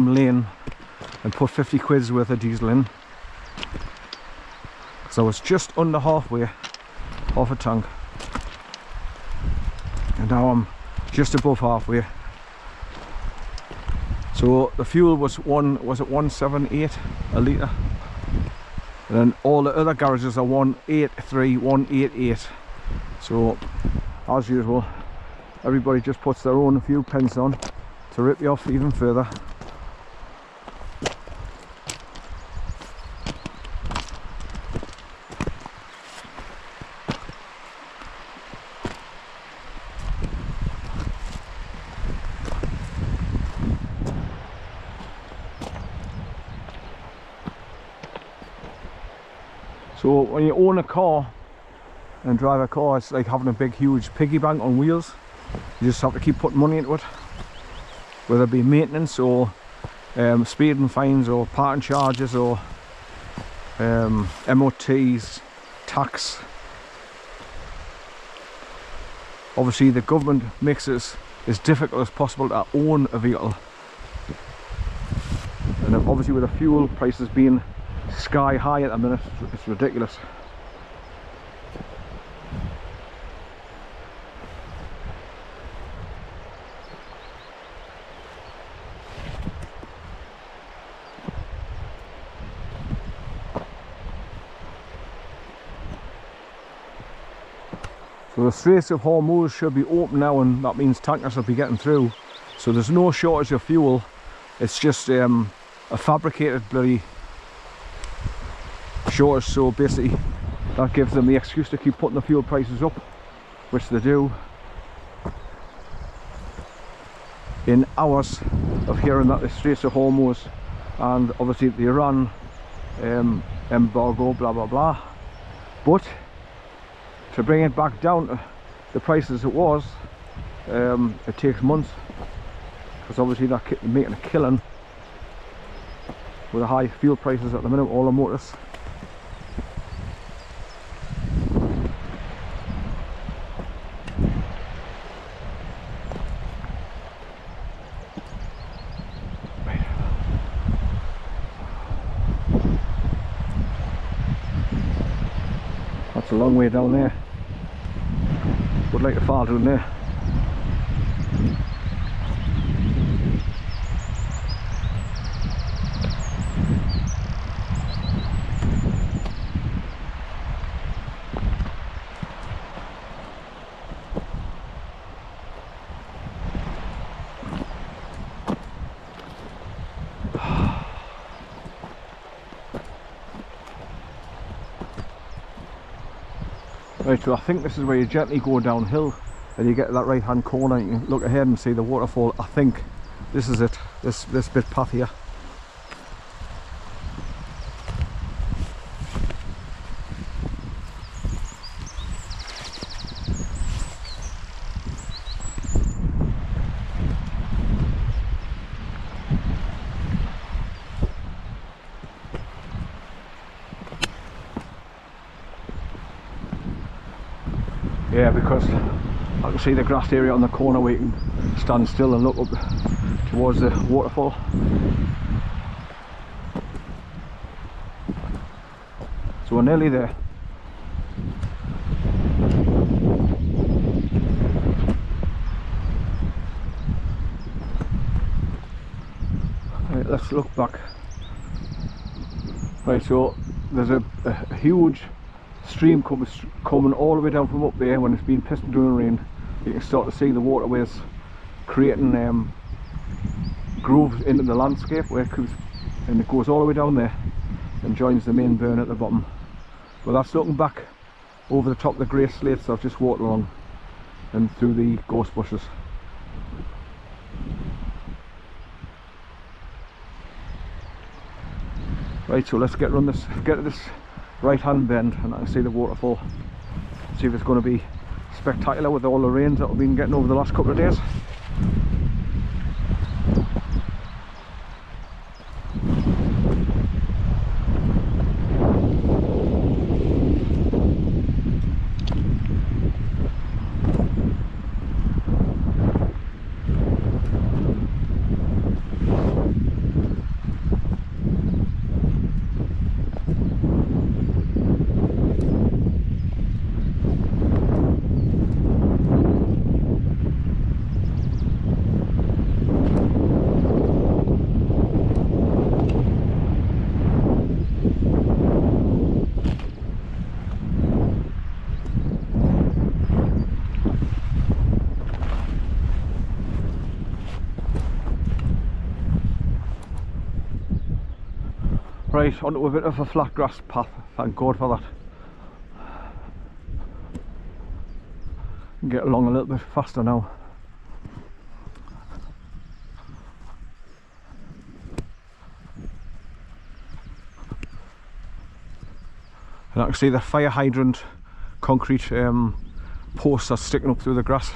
lane and put 50 quid's worth of diesel in. So it's just under halfway, half a tank. And now I'm just above halfway. So the fuel was at 178 a litre. And then all the other garages are 183, 188. So as usual, everybody just puts their own few pence on to rip you off even further. So when you own a car and drive a car, it's like having a big huge piggy bank on wheels. You just have to keep putting money into it, whether it be maintenance or speeding fines or parking charges or MOTs, tax. Obviously the government makes it as difficult as possible to own a vehicle, and obviously with the fuel prices being sky high at the minute, it's ridiculous. So the Straits of Hormuz should be open now, and that means tankers will be getting through. So there's no shortage of fuel. It's just a fabricated bloody shortage. So basically that gives them the excuse to keep putting the fuel prices up, which they do. In hours of hearing that the Straits of Hormuz and obviously the Iran embargo, blah blah blah, but to bring it back down to the prices it was, it takes months, because obviously they're making a killing with the high fuel prices at the minute, all the motors. That's a long way down there. Would like to fall down there. Right, so I think this is where you gently go downhill and you get to that right hand corner and you can look ahead and see the waterfall. I think this is it, this bit path here. Yeah, because I can see the grassed area on the corner where you can stand still and look up towards the waterfall. So we're nearly there. Right, let's look back. Right, so there's a huge stream coming all the way down from up there. When it's been pissing during rain, you can start to see the waterways creating grooves into the landscape where it comes, and it goes all the way down there and joins the main burn at the bottom. But that's looking back over the top of the grey slates I've just walked along and through the gorse bushes. Right, so let's get to this right hand bend and I can see the waterfall. See if it's going to be spectacular with all the rains that we've been getting over the last couple of days. Right, onto a bit of a flat grass path, thank God for that. Get along a little bit faster now. And I can see the fire hydrant concrete posts are sticking up through the grass.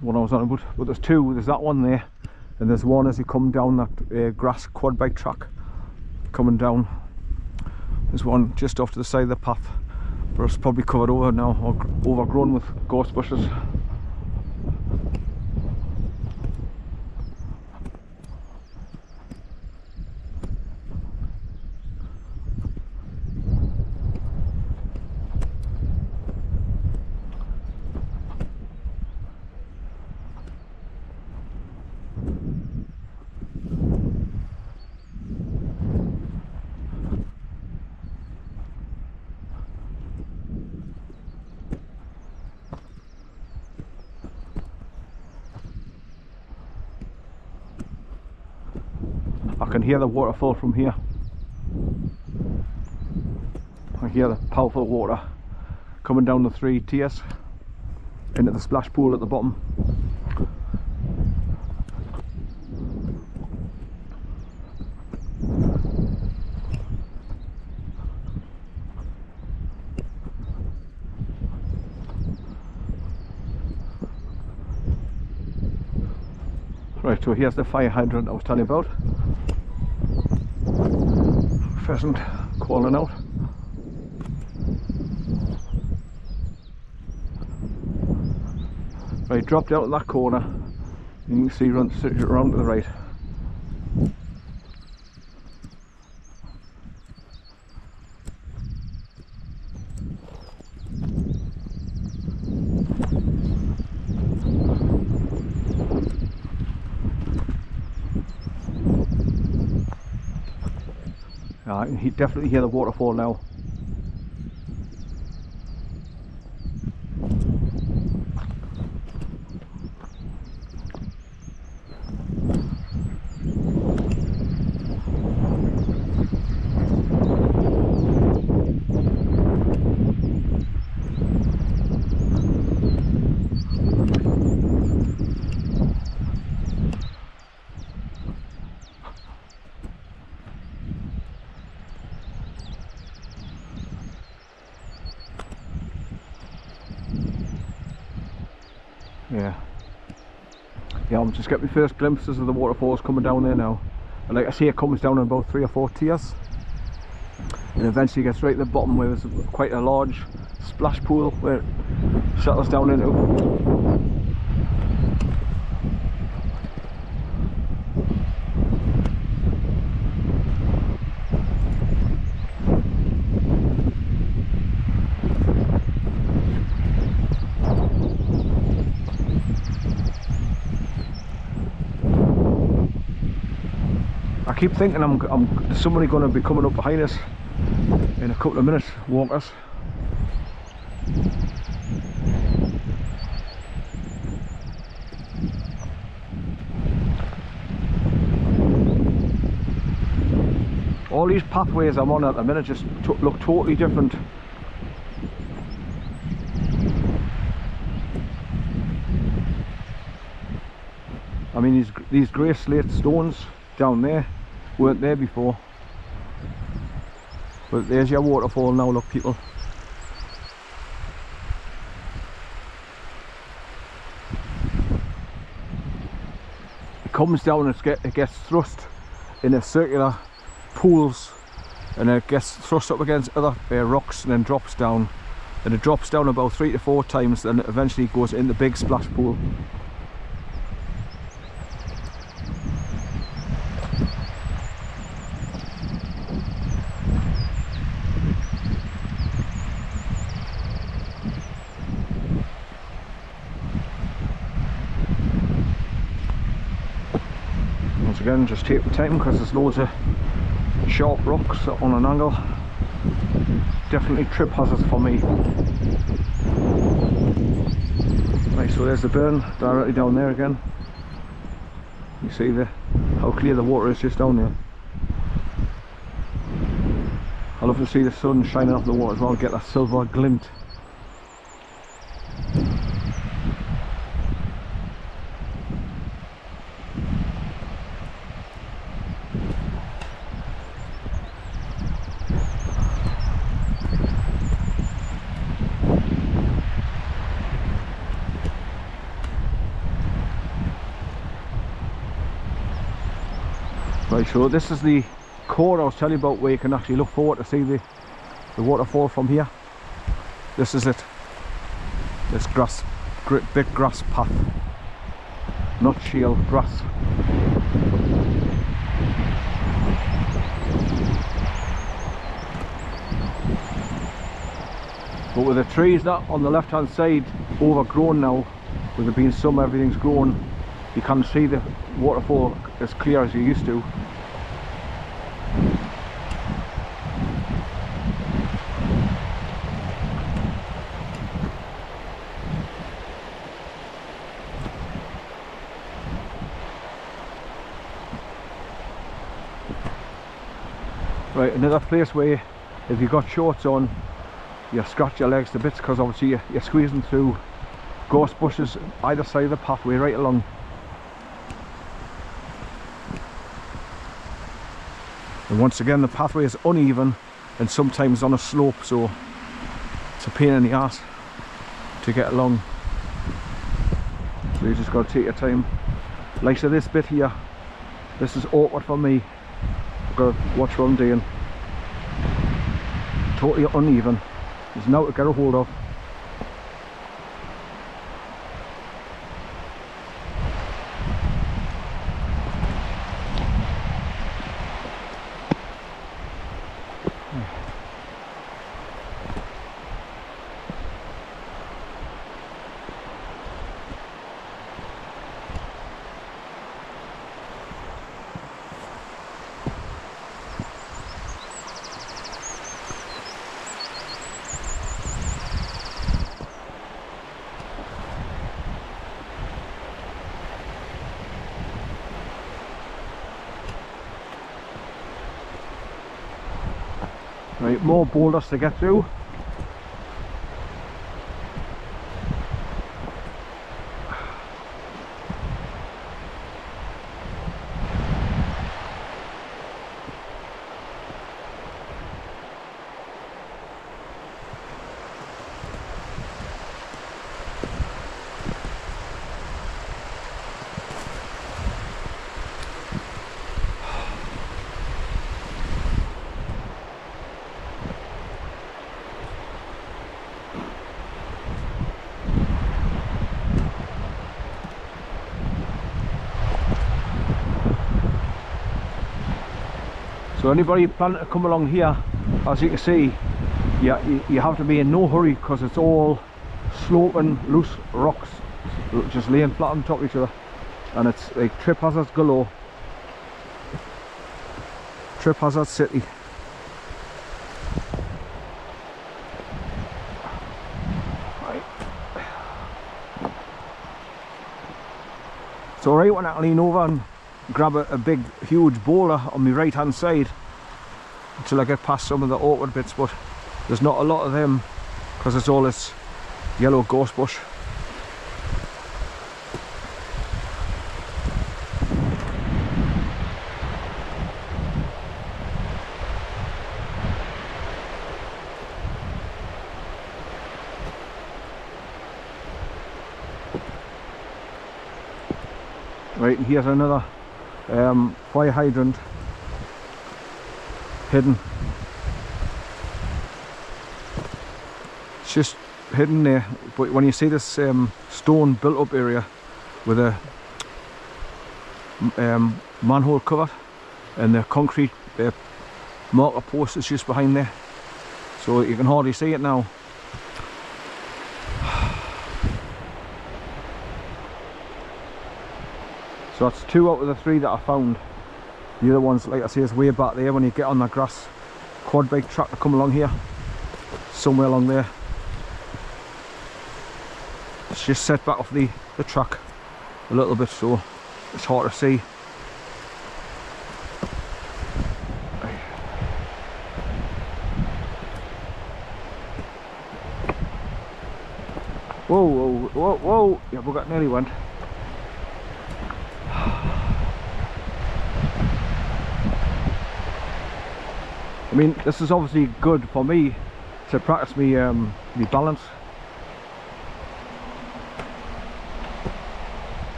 What I was on about, but there's two. There's that one there, and there's one as you come down that grass quad bike track coming down. There's one just off to the side of the path, but it's probably covered over now or overgrown with gorse bushes. I can hear the waterfall from here. I hear the powerful water coming down the 3 tiers into the splash pool at the bottom. Right, so here's the fire hydrant I was telling you about. Pheasant calling out. Right, dropped out in that corner. You can see around to the right. I can definitely hear the waterfall now. Yeah, I'm just getting my first glimpses of the waterfalls coming down there now. And like I say, it comes down in about 3 or 4 tiers. And eventually gets right at the bottom where there's quite a large splash pool where it settles down into. I keep thinking there's somebody going to be coming up behind us in a couple of minutes, walkers. All these pathways I'm on at the minute just look totally different. I mean, these grey slate stones down there weren't there before, but there's your waterfall now. Look, people, it comes down and it gets thrust in a circular pools, and it gets thrust up against other rocks and then drops down, and it drops down about 3 to 4 times, then it eventually goes in the big splash pool. Again, just take the time because there's loads of sharp rocks on an angle. Definitely trip hazards for me. Right, so there's the burn directly down there again. You see how clear the water is just down there. I love to see the sun shining off the water as well, get that silver glint. Right, so this is the core I was telling you about, where you can actually look forward to see the waterfall from here. This is it. This grass, big grass path, not shale, grass. But with the trees that on the left hand side overgrown now, with it being summer, everything's grown, you can't see the waterfall as clear as you used to. Right, another place where if you've got shorts on, you scratch your legs to bits, because obviously you're squeezing through gorse bushes either side of the pathway right along. And once again, the pathway is uneven and sometimes on a slope, so it's a pain in the arse to get along. So you just got to take your time. Like so, this bit here, this is awkward for me. I've got to watch what I'm doing. Totally uneven. There's now to get a hold of. Right, more boulders to get through. So anybody planning to come along here, as you can see, you have to be in no hurry, because it's all sloping loose rocks just laying flat on top of each other, and it's like trip hazards galore. Trip hazard city. Right. It's alright when I lean over and grab a big huge boulder on my right hand side until I get past some of the awkward bits, but there's not a lot of them because it's all this yellow gorse bush. Right, and here's another fire hydrant hidden. It's just hidden there, but when you see this stone built up area with a manhole cover and the concrete marker post is just behind there, so you can hardly see it now. So that's 2 out of the 3 that I found. The other ones, like I say, is way back there when you get on that grass quad bike track to come along here. Somewhere along there. It's just set back off the track a little bit, so it's hard to see. Whoa, whoa, whoa, whoa. Yeah, we got nearly went. I mean, this is obviously good for me to practice me balance.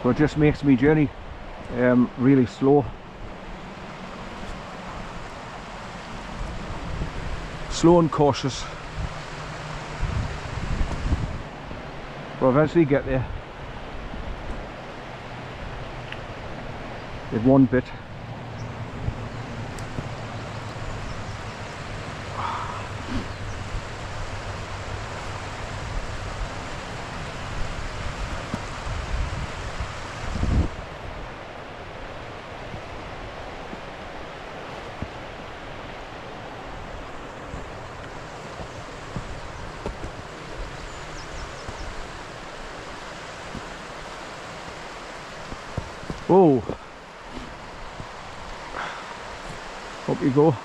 But it just makes me journey really slow. Slow and cautious. But eventually get there. With one bit. Oh, up you go.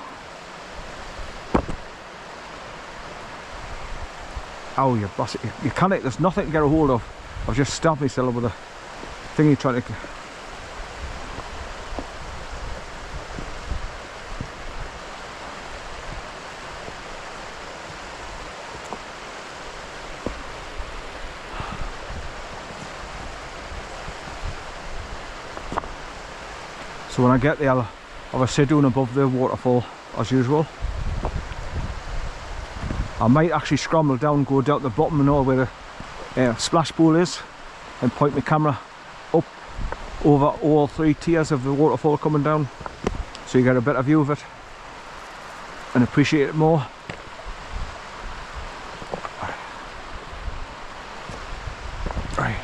Oh, you boss it. You can't, there's nothing to get a hold of. I've just stabbed myself with a thingy trying to. So when I get there, I'll sit down above the waterfall as usual. I might actually scramble down, go down to the bottom and know where the splash pool is, and point my camera up over all three tiers of the waterfall coming down, so you get a better view of it and appreciate it more. Right.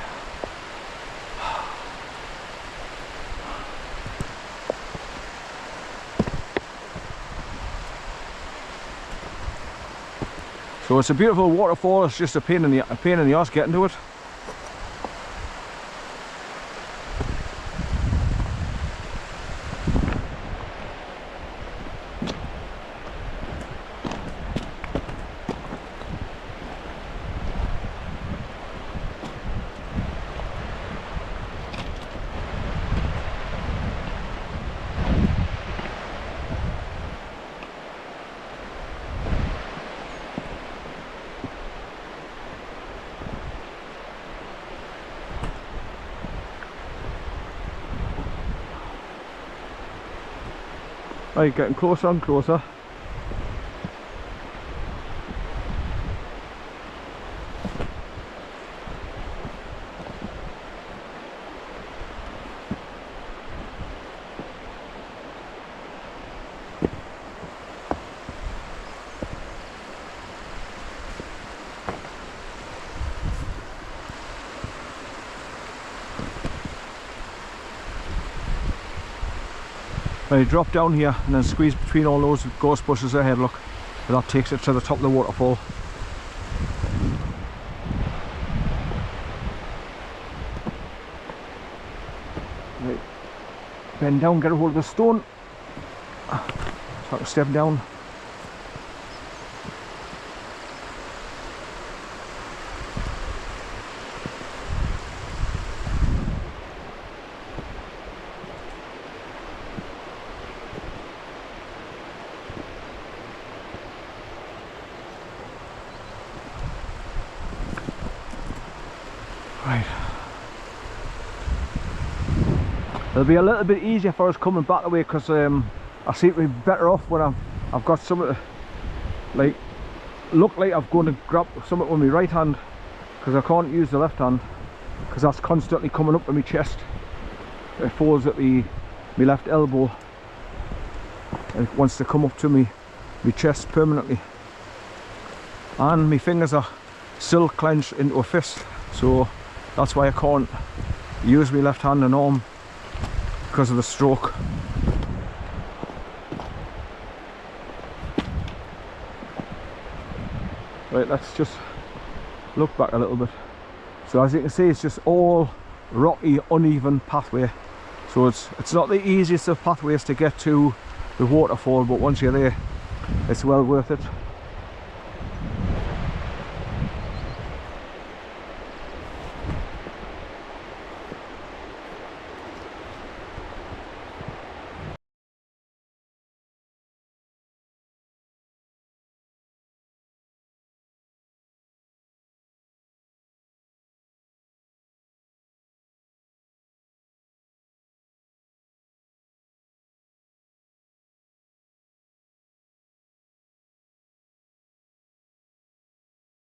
So it's a beautiful waterfall. It's just a pain in the arse getting to it. Right, getting closer and closer. When you drop down here and then squeeze between all those gorse bushes ahead, look, and that takes it to the top of the waterfall. Right. Bend down, get a hold of the stone. Start to step down. Right. It'll be a little bit easier for us coming back away because I seem to be better off when I've got something to, like, look like I'm going to grab something with my right hand, because I can't use the left hand because that's constantly coming up to my chest. It falls at my left elbow and it wants to come up to my chest permanently, and my fingers are still clenched into a fist, so that's why I can't use my left hand and arm, because of the stroke. Right, let's just look back a little bit. So as you can see, it's just all rocky, uneven pathway. So it's not the easiest of pathways to get to the waterfall, but once you're there, it's well worth it.